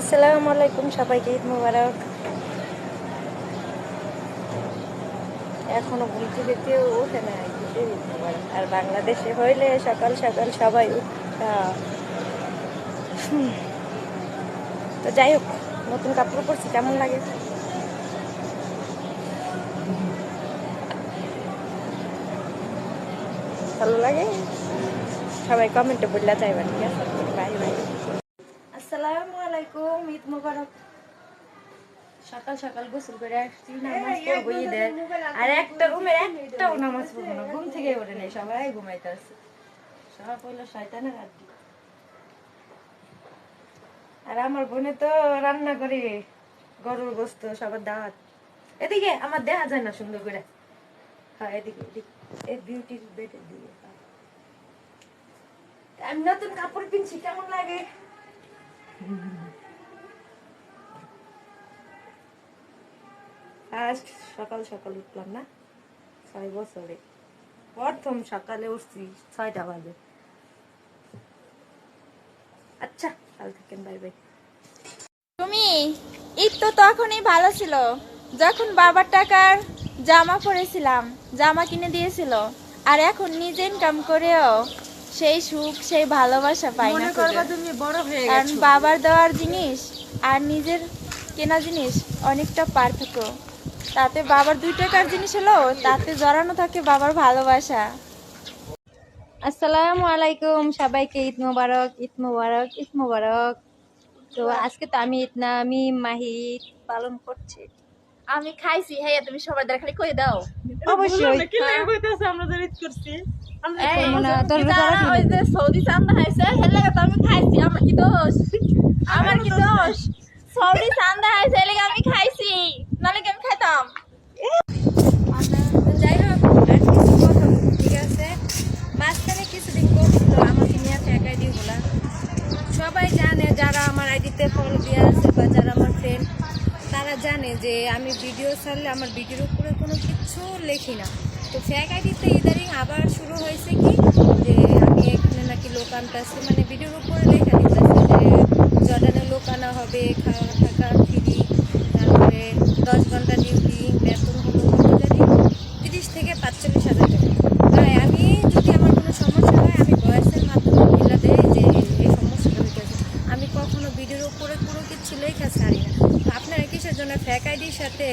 আসসালামু আলাইকুম, সবাইকে ঈদ মোবারক। এখনো ঘুম থেকে কেউ ওঠে না, ঈদের ঈদ মোবারক। আর বাংলাদেশে হইলে সকাল সকাল সবাই উঠা। তো যাই হোক, নতুন কাপড় পরছি, কেমন লাগে? ভালো লাগে? সবাই কমেন্টে বললে যাইবা, ঠিক আছে? Bye bye. আসসালামু আলাইকুম, ঈদ মোবারক। সকাল সকাল গোসল করে আসছি, নামাজ পড়বো ঈদের। আর একটা রুমের একটাও নামাজ পড়বো না, ঘুম থেকে ওঠে নেই, সবাই ঘুমাইতে আছে। সব হইলো শয়তানের আড্ডি। আর আমার বোনে তো রান্না করে গরুর গোস্ত, সবার দাওয়াত। এদিকে আমার দেখা যায় না সুন্দর করে। হ্যাঁ, এদিকে এদিকে এই বিউটির বেডে দিয়ে। আমি নতুন কাপড় কিনছি, কেমন লাগে? ফার্স্ট সকাল সকাল উঠলাম না, 6 বছরে প্রথম সকালে উঠছি 6টা বাজে। আচ্ছা, কাল থাকেন, বাই বাই। তুমি ঈদ তো তখনই ভালো ছিল যখন বাবার টাকার জামা পরেছিলাম, জামা কিনে দিয়েছিল। আর এখন নিজে ইনকাম করেও সেই সুখ, সেই ভালোবাসা পাই না। তুমি বড় হয়ে কারণ বাবার দেওয়ার জিনিস আর নিজের কেনা জিনিস অনেকটা পার্থক্য। তাতে বাবার 2 টাকার জিনিস হলো, তাতে জড়ানো থাকে বাবার ভালোবাসা। আসসালামু আলাইকুম, সবাইকে ঈদ মোবারক, ঈদ মোবারক, ঈদ মোবারক। তো আজকে তো আমি ঈদ না, আমি মাহি ঈদ পালন করছি। আমি খাইছি। হ্যাঁ, তুমি সবার দ্বারা খালি কই দাও। অবশ্যই ওই যে সৌদি চান্দা হয়েছে, হেলে তো আমি খাইছি। আমার কি দোষ? আমার কি দোষ? সৌদি চান্দা হয়েছে, হেলে আমি খাইছি, নালে কি আমি খাইতাম? যাই হোক, আর কিছু কথা বলি, ঠিক আছে? মাঝখানে কিছুদিন করছিল আমাকে নিয়ে ফেক আইডি গুলা। সবাই জানে, যারা আমার আইডিতে ফলো দিয়ে আছে বা যারা আমার ফ্রেন্ড, তারা জানে যে আমি ভিডিও ছাড়লে আমার ভিডিওর উপরে কোনো কিছু লেখি না। তো ফেক আইডিতে ইদারিং আবার শুরু হয়েছে কি, যে আমি এখানে নাকি লোক আনতেছি, মানে ভিডিওর উপরে লেখা দিতেছে যে জর্ডানে লোক আনা হবে, খাওয়া থাকা ফ্রি, তারপরে 10 ঘন্টা ডিউটি, বেতন হলো কত জানি 30 থেকে 45,000 টাকা। তাই আমি যদি আমার কোনো সমস্যা হয়, আমি ভয়েসের মাধ্যমে বলে দেয় যে এই সমস্যাটা হইতেছে। আমি কখনো ভিডিওর উপরে কোনো কিছু লেখা ছাড়ি না। তো আপনারা কিসের জন্য ফেক আইডির সাথে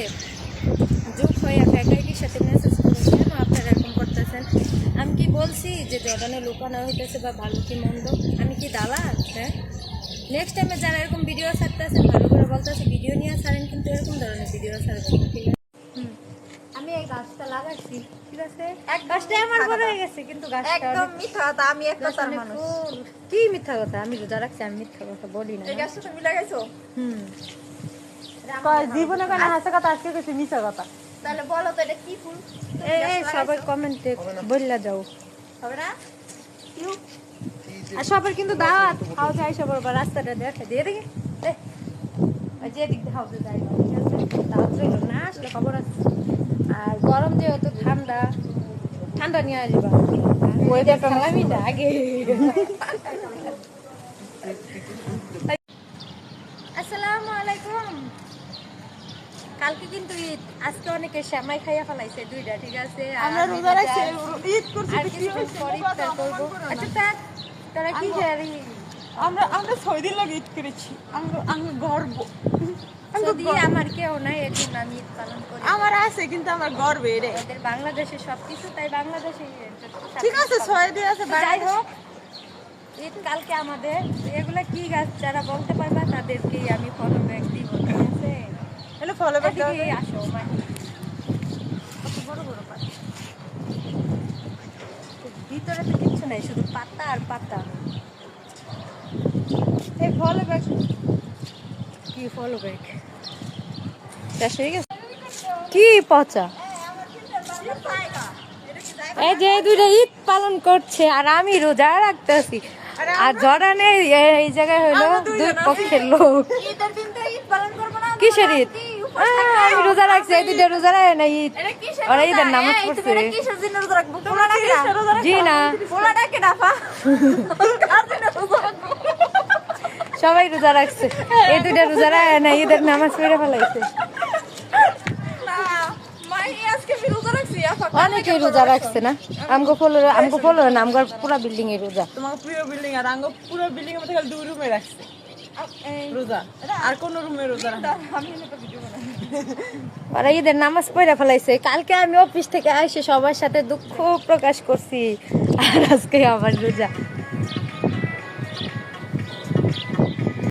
যোগ হয়ে ফেক আইডির সাথে মেসেজ করে, কেন আপনারা এরকম করতেছেন? আমি কি বলছি যে জর্ডানে লুকানো হইতেছে বা ভালো কি মন্দ? আমি কি দালাল? হ্যাঁ, নেক্সট টাইমে যারা এরকম ভিডিও ছাড়তেছেন, ভালো করে বলতেছে ভিডিও নিয়ে ছাড়েন, কিন্তু এরকম ধরনের ভিডিও ছাড়বেন না, ঠিক আছে? আমি এই গাছটা লাগাচ্ছি, ঠিক আছে? একদম গাছটা আমার বড় হয়ে গেছে, কিন্তু গাছটা একদম অনেক- মিথ্যা কথা। আমি এক গাছটা কথার অনেক মানুষ। ফুল। কি মিথ্যা কথা? আমি রোজা রাখছি, আমি মিথ্যা কথা বলি না। এই গাছটা তুমি লাগাইছো? হুম, জীবনে কেন হাসা কথা, আজকে কিছু মিথ্যা কথা। তাহলে বলো তো এটা কি ফুল? তুমি এই গাছটা এই সবাই লাগাইছো? কমেন্টে বললা যাও। হবে না? আর সবার কিন্তু দাওয়াত, খাওয়া চাই সবার, বা রাস্তাটা দেখে দিয়ে দেখি যে দিক দিয়ে হাউসে যাই, ঠিক আছে? দাওয়াত রইল না, আসলে খবর আছে। আর গরম যেহেতু, ঠান্ডা ঠান্ডা নিয়ে আসবা, ওয়েদারটা আমি না আগে। আসসালামু আলাইকুম। কালকে কিন্তু ঈদ, আজকে অনেকে সেমাই খাইয়া ফেলাইছে 2টা, ঠিক আছে? আর আমরা আমি রোজা রাখছি, ঈদ করছি আর তো কি কিছুক্ষণ হয়েছে? পরে ইফতার করবো। আচ্ছা থাক, তোরা কি জানি আমরা 6 দিন লাগে ঈদ করেছি। আমরা গর্ব। যদি আমার কেউ নাই, এখন আমি ঈদ পালন করি। আমার আছে, কিন্তু আমার গর্ব এরে। ওদের বাংলাদেশে সবকিছু, তাই বাংলাদেশে ঠিক আছে, 6 দিন আছে। যাই হোক, ঈদ কালকে আমাদের। এগুলা কি গাছ, যারা বলতে পারবা তাদেরকেই আমি ফলো ব্যাক দিব, ঠিক আছে? হ্যালো, ফলো ব্যাক দাও। এদিকে আসো, মানে কত বড় বড় পাতা। ভিতরে তো কিচ্ছু নাই, শুধু পাতা আর পাতা। এই ফলো ব্যাক কি? ফলো ব্যাক শেষ হয়ে গেছে কি? পচা। এই যে 2টা ঈদ পালন করছে আর আমি রোজা রাখতেছি, আর জর্ডানে এই জায়গায় হইলো 2 পক্ষের লোক। ঈদের দিন তো ঈদ পালন করব না। কিসের ঈদ? আমি রোজা রাখছি, এই 2টা রোজা রাখে না ঈদ। ওরা ঈদের নামাজ পড়ছে। কিসের দিন রোজা রাখবো? পোলা ডাকে না। জি না, পোলা ডাকে না পা। কার দিন রোজা রাখবো? সবাই রোজা রাখছে, এই দুইটা রোজা রাখে না, ঈদের নামাজ পড়ে ফেলাইছে। অনেকেই রোজা রাখছে না, আমগো ফলো না, আমগো পুরা বিল্ডিং এ রোজা। তোমার প্রিয় বিল্ডিং আর আঙ্গ পুরো বিল্ডিং এর মধ্যে খালি 2 রুমে রাখছে রোজা, আর কোন রুমে রোজা রাখে ওরা ঈদের নামাজ পড়ে ফেলাইছে। কালকে আমি অফিস থেকে এসে সবার সাথে দুঃখ প্রকাশ করছি, আর আজকে আবার রোজা।